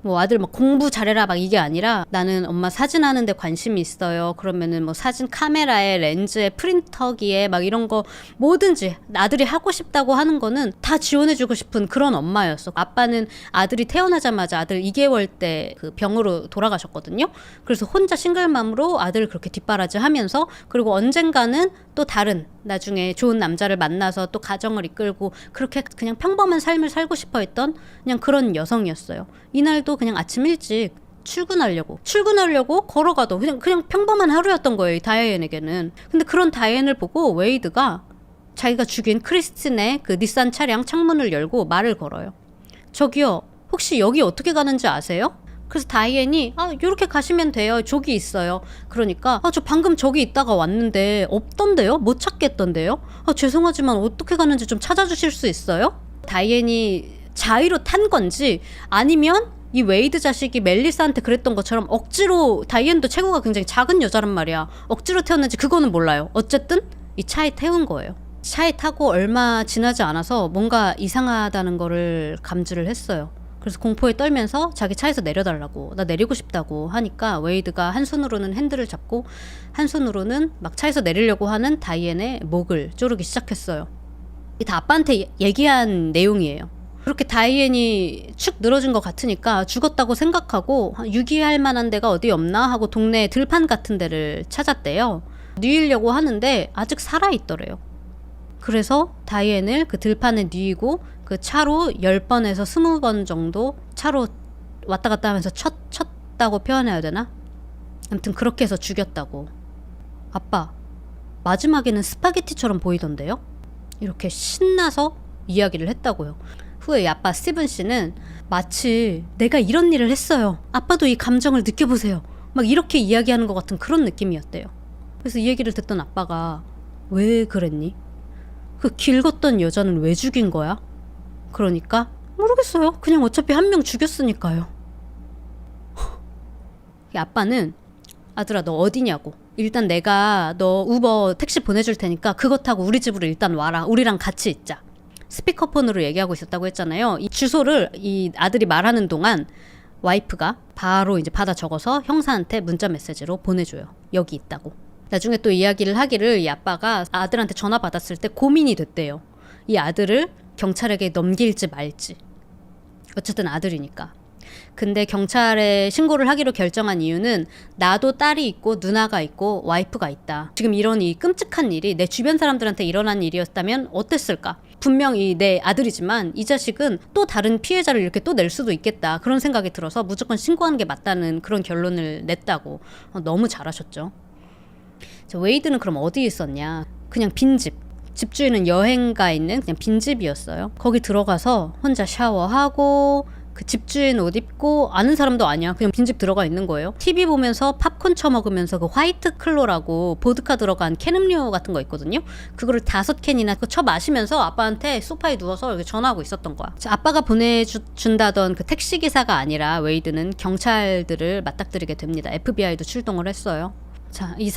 뭐 아들 막 공부 잘해라 막 이게 아니라 나는 엄마 사진 하는데 관심이 있어요. 그러면은 뭐 사진 카메라에 렌즈에 프린터기에 막 이런 거 뭐든지 아들이 하고 싶다고 하는 거는 다 지원해주고 싶은 그런 엄마였어. 아빠는 아들이 태어나자마자 아들 2개월 때 그 병으로 돌아가셨거든요. 그래서 혼자 싱글맘으로 아들을 그렇게 뒷바라지 하면서 그리고 언젠가는 또 다른 나중에 좋은 남자를 만나서 또 가정을 이끌고 그렇게 그냥 평범한 삶을 살고 싶어 했던 그냥 그런 여성이었어요. 이날도 그냥 아침 일찍 출근하려고 걸어가도 그냥 평범한 하루였던 거예요. 이 다이앤에게는. 근데 그런 다이앤을 보고 웨이드가 자기가 죽인 크리스틴의 그 닛산 차량 창문을 열고 말을 걸어요. 저기요, 혹시 여기 어떻게 가는지 아세요? 그래서 다이앤이 요렇게 가시면 돼요. 저기 있어요. 그러니까 저 방금 저기 있다가 왔는데 없던데요? 못 찾겠던데요? 죄송하지만 어떻게 가는지 좀 찾아주실 수 있어요? 다이앤이 자의로 탄 건지 아니면 이 웨이드 자식이 멜리사한테 그랬던 것처럼 억지로 다이앤도 체구가 굉장히 작은 여자란 말이야. 억지로 태웠는지 그거는 몰라요. 어쨌든 이 차에 태운 거예요. 차에 타고 얼마 지나지 않아서 뭔가 이상하다는 거를 감지를 했어요. 그래서 공포에 떨면서 자기 차에서 내려달라고 나 내리고 싶다고 하니까 웨이드가 한 손으로는 핸들을 잡고 한 손으로는 막 차에서 내리려고 하는 다이앤의 목을 조르기 시작했어요. 이게 다 아빠한테 얘기한 내용이에요. 그렇게 다이앤이 축 늘어진 것 같으니까 죽었다고 생각하고 유기할 만한 데가 어디 없나 하고 동네 들판 같은 데를 찾았대요. 뉘으려고 하는데 아직 살아있더래요. 그래서 다이앤을 그 들판에 뉘고 그 차로 10번에서 20번 정도 차로 왔다 갔다 하면서 쳤다고 표현해야 되나? 아무튼 그렇게 해서 죽였다고. 아빠, 마지막에는 스파게티처럼 보이던데요? 이렇게 신나서 이야기를 했다고요. 후에 이 아빠 스티븐 씨는 마치 내가 이런 일을 했어요. 아빠도 이 감정을 느껴보세요. 막 이렇게 이야기하는 것 같은 그런 느낌이었대요. 그래서 이 얘기를 듣던 아빠가 왜 그랬니? 그 길 걷던 여자는 왜 죽인 거야? 그러니까 모르겠어요. 그냥 어차피 한 명 죽였으니까요. 이 아빠는 아들아 너 어디냐고. 일단 내가 너 우버 택시 보내줄 테니까 그거 타고 우리 집으로 일단 와라. 우리랑 같이 있자. 스피커폰으로 얘기하고 있었다고 했잖아요. 이 주소를 이 아들이 말하는 동안 와이프가 바로 이제 받아 적어서 형사한테 문자 메시지로 보내줘요. 여기 있다고. 나중에 또 이야기를 하기를 이 아빠가 아들한테 전화 받았을 때 고민이 됐대요. 이 아들을 경찰에게 넘길지 말지. 어쨌든 아들이니까. 근데 경찰에 신고를 하기로 결정한 이유는 나도 딸이 있고 누나가 있고 와이프가 있다. 지금 이런 이 끔찍한 일이 내 주변 사람들한테 일어난 일이었다면 어땠을까? 분명히 내 아들이지만 이 자식은 또 다른 피해자를 이렇게 또 낼 수도 있겠다. 그런 생각이 들어서 무조건 신고하는 게 맞다는 그런 결론을 냈다고. 너무 잘하셨죠. 자, 웨이드는 그럼 어디에 있었냐? 그냥 빈집. 집주인은 여행가 있는 그냥 빈집이었어요. 거기 들어가서 혼자 샤워하고 그 집주인 옷 입고 아는 사람도 아니야. 그냥 빈집 들어가 있는 거예요. TV 보면서 팝콘 쳐먹으면서 그 화이트 클로라고 보드카 들어간 캔 음료 같은 거 있거든요. 그거를 5캔이나 쳐 마시면서 아빠한테 소파에 누워서 이렇게 전화하고 있었던 거야. 아빠가 보내준다던 그 택시기사가 아니라 웨이드는 경찰들을 맞닥뜨리게 됩니다. FBI도 출동을 했어요. 자, 이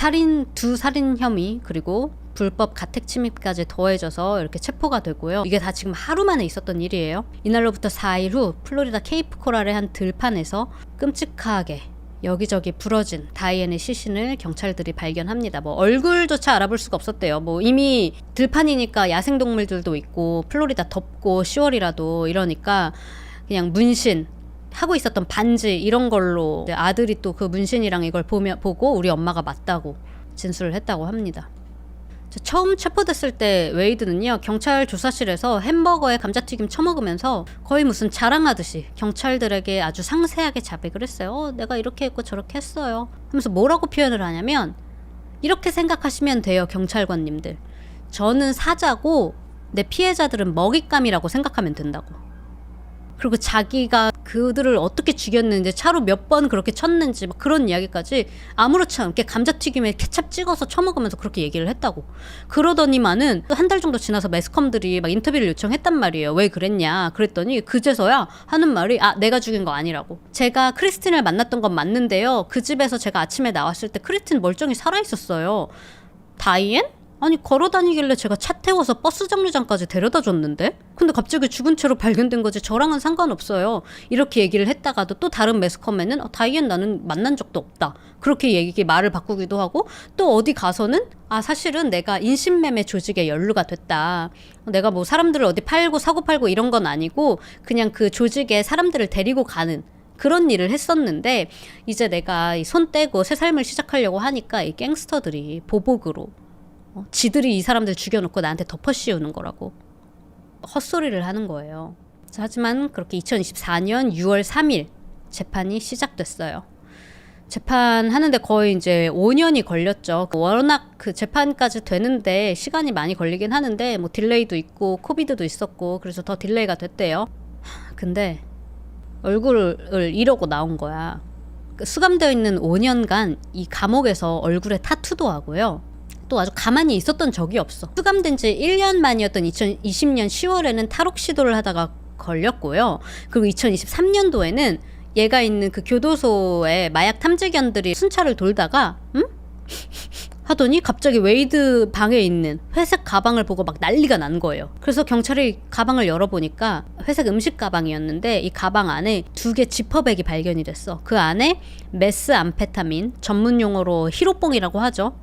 두 살인 혐의 그리고 불법 가택 침입까지 더해져서 이렇게 체포가 되고요. 이게 다 지금 하루 만에 있었던 일이에요. 이날로부터 4일 후 플로리다 케이프 코랄의 한 들판에서 끔찍하게 여기저기 부러진 다이앤의 시신을 경찰들이 발견합니다. 뭐 얼굴조차 알아볼 수가 없었대요. 뭐 이미 들판이니까 야생동물들도 있고 플로리다 덥고 10월이라도 이러니까 그냥 문신 하고 있었던 반지 이런 걸로 아들이 또 그 문신이랑 이걸 보고 우리 엄마가 맞다고 진술을 했다고 합니다. 처음 체포됐을 때 웨이드는요 경찰 조사실에서 햄버거에 감자튀김 처먹으면서 거의 무슨 자랑하듯이 경찰들에게 아주 상세하게 자백을 했어요. 내가 이렇게 했고 저렇게 했어요 하면서 뭐라고 표현을 하냐면 이렇게 생각하시면 돼요 경찰관님들. 저는 사자고 내 피해자들은 먹잇감이라고 생각하면 된다고. 그리고 자기가 그들을 어떻게 죽였는지 차로 몇 번 그렇게 쳤는지 막 그런 이야기까지 아무렇지 않게 감자튀김에 케찹 찍어서 처먹으면서 그렇게 얘기를 했다고. 그러더니만은 한 달 정도 지나서 매스컴들이 막 인터뷰를 요청했단 말이에요. 왜 그랬냐 그랬더니 그제서야 하는 말이 내가 죽인 거 아니라고. 제가 크리스틴을 만났던 건 맞는데요. 그 집에서 제가 아침에 나왔을 때 크리스틴 멀쩡히 살아있었어요. 다이앤? 아니 걸어다니길래 제가 차 태워서 버스 정류장까지 데려다 줬는데? 근데 갑자기 죽은 채로 발견된 거지 저랑은 상관없어요. 이렇게 얘기를 했다가도 또 다른 매스컴에는 다이앤 나는 만난 적도 없다. 그렇게 말을 바꾸기도 하고 또 어디 가서는 사실은 내가 인신매매 조직에 연루가 됐다. 내가 뭐 사람들을 어디 사고 팔고 이런 건 아니고 그냥 그 조직에 사람들을 데리고 가는 그런 일을 했었는데 이제 내가 손 떼고 새 삶을 시작하려고 하니까 이 갱스터들이 보복으로 지들이 이 사람들 죽여놓고 나한테 덮어씌우는 거라고 헛소리를 하는 거예요. 하지만 그렇게 2024년 6월 3일 재판이 시작됐어요. 재판하는데 거의 이제 5년이 걸렸죠. 워낙 그 재판까지 되는데 시간이 많이 걸리긴 하는데 뭐 딜레이도 있고 코비드도 있었고 그래서 더 딜레이가 됐대요. 근데 얼굴을 이러고 나온 거야. 수감되어 있는 5년간 이 감옥에서 얼굴에 타투도 하고요. 또 아주 가만히 있었던 적이 없어. 수감된 지 1년 만이었던 2020년 10월에는 탈옥 시도를 하다가 걸렸고요. 그리고 2023년도에는 얘가 있는 그 교도소에 마약 탐지견들이 순찰을 돌다가 하더니 갑자기 웨이드 방에 있는 회색 가방을 보고 막 난리가 난 거예요. 그래서 경찰이 가방을 열어보니까 회색 음식 가방이었는데 이 가방 안에 2개 지퍼백이 발견이 됐어. 그 안에 메스암페타민, 전문 용어로 히로뽕이라고 하죠.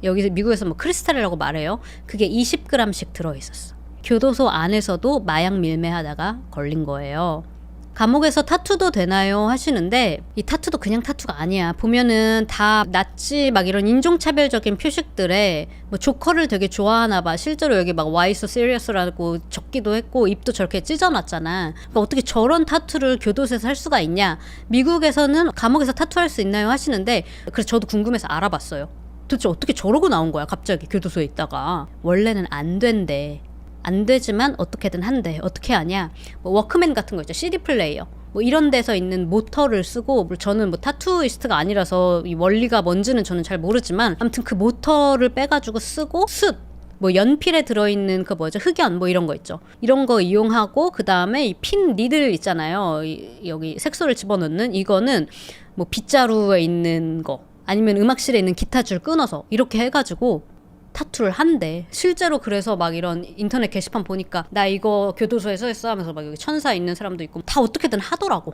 여기서 미국에서 뭐 크리스탈이라고 말해요. 그게 20g씩 들어있었어. 교도소 안에서도 마약 밀매하다가 걸린 거예요. 감옥에서 타투도 되나요? 하시는데 이 타투도 그냥 타투가 아니야. 보면은 다 나치 막 이런 인종차별적인 표식들에 뭐 조커를 되게 좋아하나 봐. 실제로 여기 막 Why so serious라고 적기도 했고 입도 저렇게 찢어놨잖아. 그러니까 어떻게 저런 타투를 교도소에서 할 수가 있냐. 미국에서는 감옥에서 타투할 수 있나요? 하시는데 그래서 저도 궁금해서 알아봤어요. 도대체 어떻게 저러고 나온 거야 갑자기 교도소에 있다가. 원래는 안 된대. 안 되지만 어떻게든 한대. 어떻게 하냐? 뭐 워크맨 같은 거 있죠. CD 플레이어. 뭐 이런 데서 있는 모터를 쓰고, 저는 뭐 타투이스트가 아니라서 이 원리가 뭔지는 저는 잘 모르지만 아무튼 그 모터를 빼가지고 쓰고 숯, 뭐 연필에 들어있는 그 뭐죠? 흑연 뭐 이런 거 있죠. 이런 거 이용하고 그 다음에 이 핀 니들 있잖아요. 여기 색소를 집어넣는 이거는 뭐 빗자루에 있는 거 아니면 음악실에 있는 기타줄 끊어서 이렇게 해가지고 타투를 한대. 실제로 그래서 막 이런 인터넷 게시판 보니까 나 이거 교도소에서 했어 하면서 막 여기 천사 있는 사람도 있고 다 어떻게든 하더라고.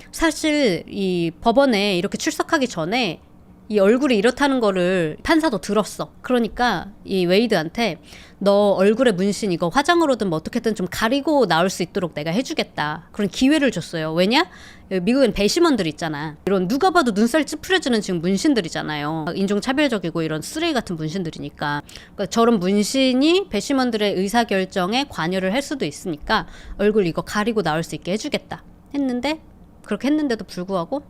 사실 이 법원에 이렇게 출석하기 전에 이 얼굴이 이렇다는 거를 판사도 들었어. 그러니까 이 웨이드한테 너 얼굴에 문신 이거 화장으로든 뭐 어떻게든 좀 가리고 나올 수 있도록 내가 해주겠다. 그런 기회를 줬어요. 왜냐? 미국엔 배심원들 있잖아. 이런 누가 봐도 눈살 찌푸려지는 지금 문신들이잖아요. 인종차별적이고 이런 쓰레기 같은 문신들이니까. 그러니까 저런 문신이 배심원들의 의사결정에 관여를 할 수도 있으니까 얼굴 이거 가리고 나올 수 있게 해주겠다. 했는데 그렇게 했는데도 불구하고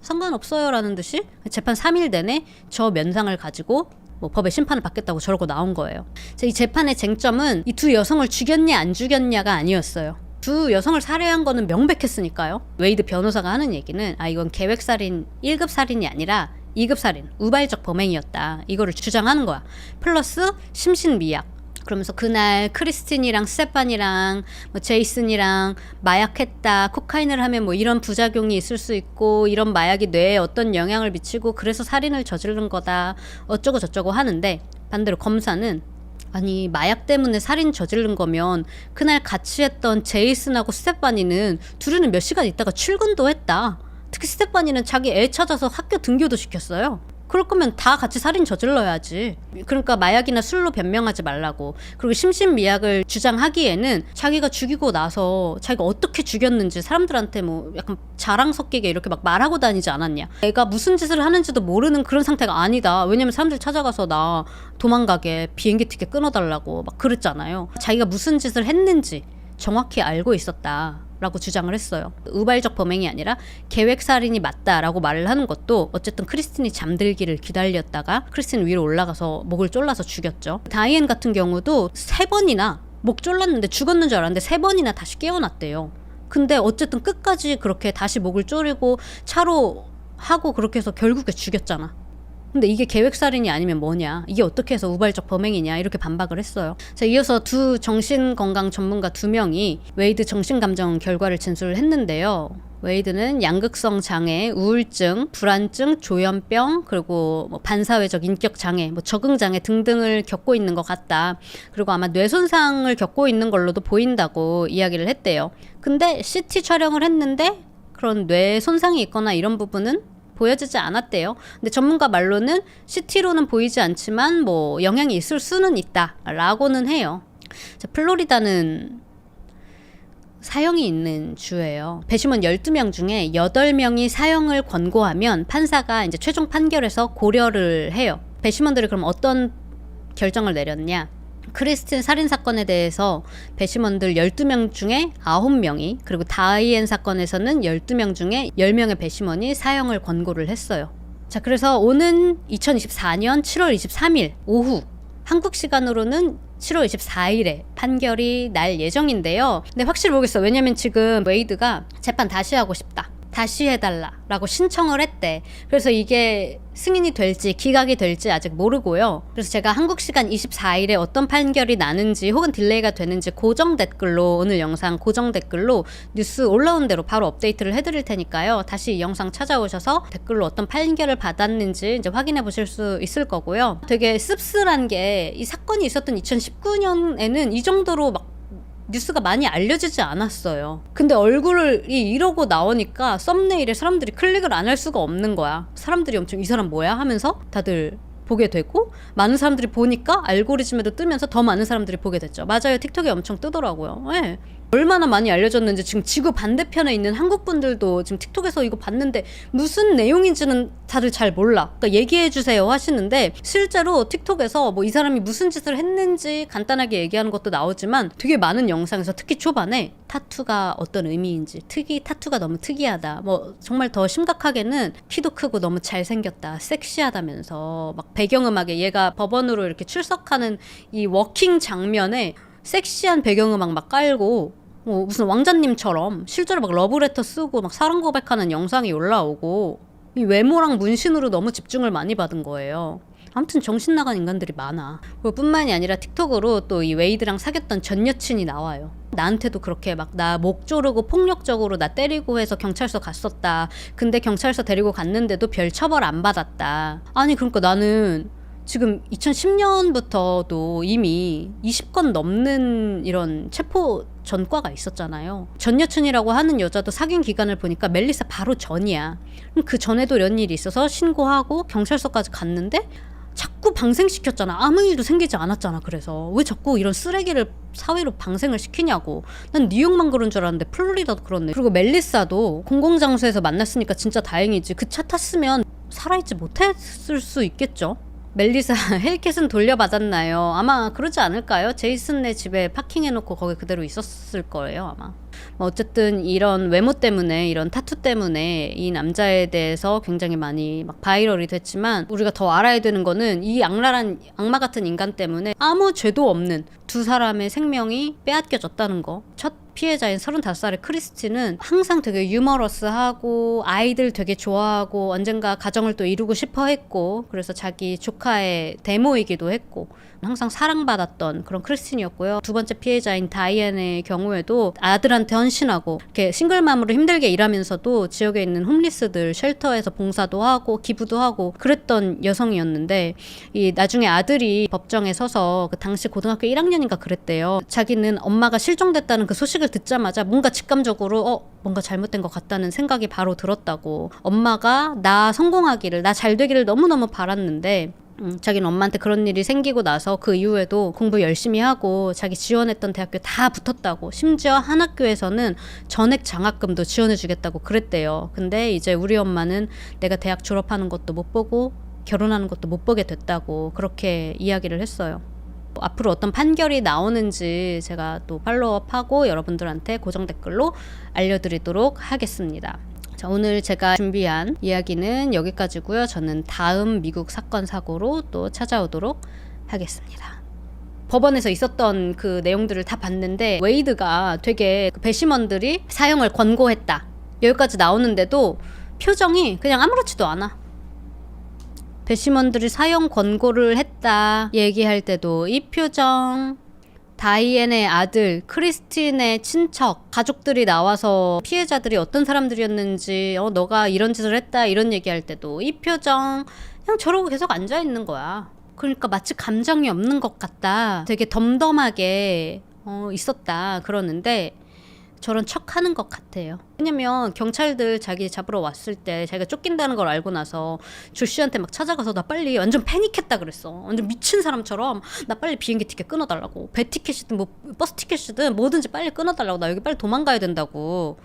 상관없어요 라는 듯이 재판 3일 내내 저 면상을 가지고 뭐 법의 심판을 받겠다고 저러고 나온 거예요. 이 재판의 쟁점은 이 두 여성을 죽였냐 안 죽였냐가 아니었어요. 두 여성을 살해한 거는 명백했으니까요. 웨이드 변호사가 하는 얘기는 이건 계획살인 1급 살인이 아니라 2급 살인, 우발적 범행이었다. 이거를 주장하는 거야. 플러스 심신미약. 그러면서 그날 크리스틴이랑 스테판이랑 뭐 제이슨이랑 마약했다, 코카인을 하면 뭐 이런 부작용이 있을 수 있고 이런 마약이 뇌에 어떤 영향을 미치고 그래서 살인을 저지른 거다 어쩌고 저쩌고 하는데 반대로 검사는 아니 마약 때문에 살인 저지른 거면 그날 같이 했던 제이슨하고 스테파니는 둘이는 몇 시간 있다가 출근도 했다. 특히 스테파니는 자기 애 찾아서 학교 등교도 시켰어요. 그럴 거면 다 같이 살인 저질러야지. 그러니까 마약이나 술로 변명하지 말라고. 그리고 심신미약을 주장하기에는 자기가 죽이고 나서 자기가 어떻게 죽였는지 사람들한테 뭐 약간 자랑 섞이게 이렇게 막 말하고 다니지 않았냐. 애가 무슨 짓을 하는지도 모르는 그런 상태가 아니다. 왜냐면 사람들 찾아가서 나 도망가게 비행기 티켓 끊어달라고 막 그랬잖아요. 자기가 무슨 짓을 했는지 정확히 알고 있었다 라고 주장을 했어요. 우발적 범행이 아니라 계획살인이 맞다라고 말을 하는 것도 어쨌든 크리스틴이 잠들기를 기다렸다가 크리스틴 위로 올라가서 목을 졸라서 죽였죠. 다이앤 같은 경우도 3번이나 목 졸랐는데 죽었는 줄 알았는데 3번이나 다시 깨어났대요. 근데 어쨌든 끝까지 그렇게 다시 목을 조르고 차로 하고 그렇게 해서 결국에 죽였잖아. 근데 이게 계획살인이 아니면 뭐냐, 이게 어떻게 해서 우발적 범행이냐 이렇게 반박을 했어요. 자, 이어서 두 정신건강 전문가 2명이 웨이드 정신감정 결과를 진술을 했는데요. 웨이드는 양극성 장애, 우울증, 불안증, 조현병, 그리고 뭐 반사회적 인격 장애, 뭐 적응 장애 등등을 겪고 있는 것 같다. 그리고 아마 뇌 손상을 겪고 있는 걸로도 보인다고 이야기를 했대요. 근데 CT 촬영을 했는데 그런 뇌 손상이 있거나 이런 부분은 보여지지 않았대요. 근데 전문가 말로는 CT로는 보이지 않지만 뭐 영향이 있을 수는 있다라고는 해요. 자, 플로리다는 사형이 있는 주예요. 배심원 12명 중에 8명이 사형을 권고하면 판사가 이제 최종 판결에서 고려를 해요. 배심원들이 그럼 어떤 결정을 내렸냐? 크리스틴 살인 사건에 대해서 배심원들 12명 중에 9명이, 그리고 다이앤 사건에서는 12명 중에 10명의 배심원이 사형을 권고를 했어요. 자, 그래서 오는 2024년 7월 23일 오후 한국 시간으로는 7월 24일에 판결이 날 예정인데요. 근데 확실히 모르겠어. 왜냐면 지금 웨이드가 재판 다시 하고 싶다, 다시 해달라라고 신청을 했대. 그래서 이게 승인이 될지 기각이 될지 아직 모르고요. 그래서 제가 한국 시간 24일에 어떤 판결이 나는지 혹은 딜레이가 되는지 고정 댓글로, 오늘 영상 고정 댓글로 뉴스 올라온 대로 바로 업데이트를 해드릴 테니까요. 다시 이 영상 찾아오셔서 댓글로 어떤 판결을 받았는지 이제 확인해 보실 수 있을 거고요. 되게 씁쓸한 게 이 사건이 있었던 2019년에는 이 정도로 막 뉴스가 많이 알려지지 않았어요. 근데 얼굴이 이러고 나오니까 썸네일에 사람들이 클릭을 안 할 수가 없는 거야. 사람들이 엄청 이 사람 뭐야 하면서 다들 보게 되고, 많은 사람들이 보니까 알고리즘에도 뜨면서 더 많은 사람들이 보게 됐죠. 맞아요. 틱톡에 엄청 뜨더라고요. 네. 얼마나 많이 알려졌는지 지금 지구 반대편에 있는 한국 분들도 지금 틱톡에서 이거 봤는데 무슨 내용인지는 다들 잘 몰라. 그러니까 얘기해 주세요 하시는데 실제로 틱톡에서 뭐 이 사람이 무슨 짓을 했는지 간단하게 얘기하는 것도 나오지만 되게 많은 영상에서 특히 초반에 타투가 어떤 의미인지 타투가 너무 특이하다. 뭐 정말 더 심각하게는 키도 크고 너무 잘생겼다. 섹시하다면서 막 배경음악에 얘가 법원으로 이렇게 출석하는 이 워킹 장면에 섹시한 배경음악 막 깔고 무슨 왕자님처럼 실제로 막 러브레터 쓰고 막 사랑 고백하는 영상이 올라오고 이 외모랑 문신으로 너무 집중을 많이 받은 거예요. 아무튼 정신 나간 인간들이 많아. 뿐만이 아니라 틱톡으로 또 이 웨이드랑 사귀었던 전 여친이 나와요. 나한테도 그렇게 막 나 목 조르고 폭력적으로 나 때리고 해서 경찰서 갔었다. 근데 경찰서 데리고 갔는데도 별 처벌 안 받았다. 아니 그러니까 나는 지금 2010년부터도 이미 20건 넘는 이런 체포 전과가 있었잖아요. 전 여친이라고 하는 여자도 사귄 기간을 보니까 멜리사 바로 전이야. 그럼 그 전에도 이런 일이 있어서 신고하고 경찰서까지 갔는데 자꾸 방생시켰잖아. 아무 일도 생기지 않았잖아. 그래서 왜 자꾸 이런 쓰레기를 사회로 방생을 시키냐고. 난 뉴욕만 그런 줄 알았는데 플로리다도 그렇네. 그리고 멜리사도 공공장소에서 만났으니까 진짜 다행이지. 그 차 탔으면 살아있지 못했을 수 있겠죠. 멜리사 헬켓은 돌려받았나요? 아마 그러지 않을까요? 제이슨네 집에 파킹해놓고 거기 그대로 있었을 거예요 아마. 어쨌든 이런 외모 때문에 이런 타투 때문에 이 남자에 대해서 굉장히 많이 막 바이럴이 됐지만 우리가 더 알아야 되는 거는 이 악랄한 악마 같은 인간 때문에 아무 죄도 없는 두 사람의 생명이 빼앗겨졌다는 거. 첫 피해자인 35살의 크리스티는 항상 되게 유머러스하고 아이들 되게 좋아하고 언젠가 가정을 또 이루고 싶어 했고 그래서 자기 조카의 데모이기도 했고 항상 사랑받았던 그런 크리스틴이었고요. 두 번째 피해자인 다이앤의 경우에도 아들한테 헌신하고 이렇게 싱글맘으로 힘들게 일하면서도 지역에 있는 홈리스들 쉘터에서 봉사도 하고 기부도 하고 그랬던 여성이었는데 이 나중에 아들이 법정에 서서 그 당시 고등학교 1학년인가 그랬대요. 자기는 엄마가 실종됐다는 그 소식을 듣자마자 뭔가 직감적으로 뭔가 잘못된 것 같다는 생각이 바로 들었다고. 엄마가 나 성공하기를 나 잘 되기를 너무너무 바랐는데 자기는 엄마한테 그런 일이 생기고 나서 그 이후에도 공부 열심히 하고 자기 지원했던 대학교 다 붙었다고. 심지어 한 학교에서는 전액 장학금도 지원해주겠다고 그랬대요. 근데 이제 우리 엄마는 내가 대학 졸업하는 것도 못 보고 결혼하는 것도 못 보게 됐다고 그렇게 이야기를 했어요. 앞으로 어떤 판결이 나오는지 제가 또 팔로우업하고 여러분들한테 고정 댓글로 알려드리도록 하겠습니다. 자, 오늘 제가 준비한 이야기는 여기까지고요. 저는 다음 미국 사건 사고로 또 찾아오도록 하겠습니다. 법원에서 있었던 그 내용들을 다 봤는데 웨이드가 되게 그 배심원들이 사형을 권고했다. 여기까지 나오는데도 표정이 그냥 아무렇지도 않아. 배심원들이 사형 권고를 했다 얘기할 때도 이 표정. 다이앤의 아들, 크리스틴의 친척, 가족들이 나와서 피해자들이 어떤 사람들이었는지 너가 이런 짓을 했다 이런 얘기할 때도 이 표정. 그냥 저러고 계속 앉아있는 거야. 그러니까 마치 감정이 없는 것 같다. 되게 덤덤하게 있었다 그러는데 저런 척 하는 것 같아요. 왜냐면 경찰들 자기 잡으러 왔을 때 자기가 쫓긴다는 걸 알고 나서 조씨한테 막 찾아가서 나 빨리 완전 패닉했다 그랬어. 완전 미친 사람처럼 나 빨리 비행기 티켓 끊어달라고. 배 티켓이든 뭐 버스 티켓이든 뭐든지 빨리 끊어달라고. 나 여기 빨리 도망가야 된다고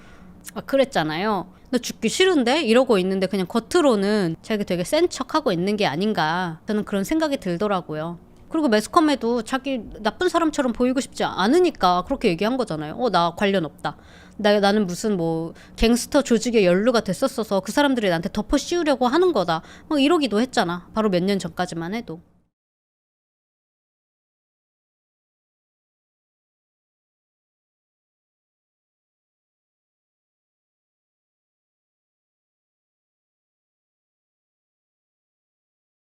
그랬잖아요. 나 죽기 싫은데? 이러고 있는데 그냥 겉으로는 자기 되게 센 척하고 있는 게 아닌가. 저는 그런 생각이 들더라고요. 그리고 매스컴에도 자기 나쁜 사람처럼 보이고 싶지 않으니까 그렇게 얘기한 거잖아요. 나 관련 없다. 나는 무슨 뭐 갱스터 조직에 연루가 됐었어서 그 사람들이 나한테 덮어 씌우려고 하는 거다. 막 이러기도 했잖아. 바로 몇 년 전까지만 해도.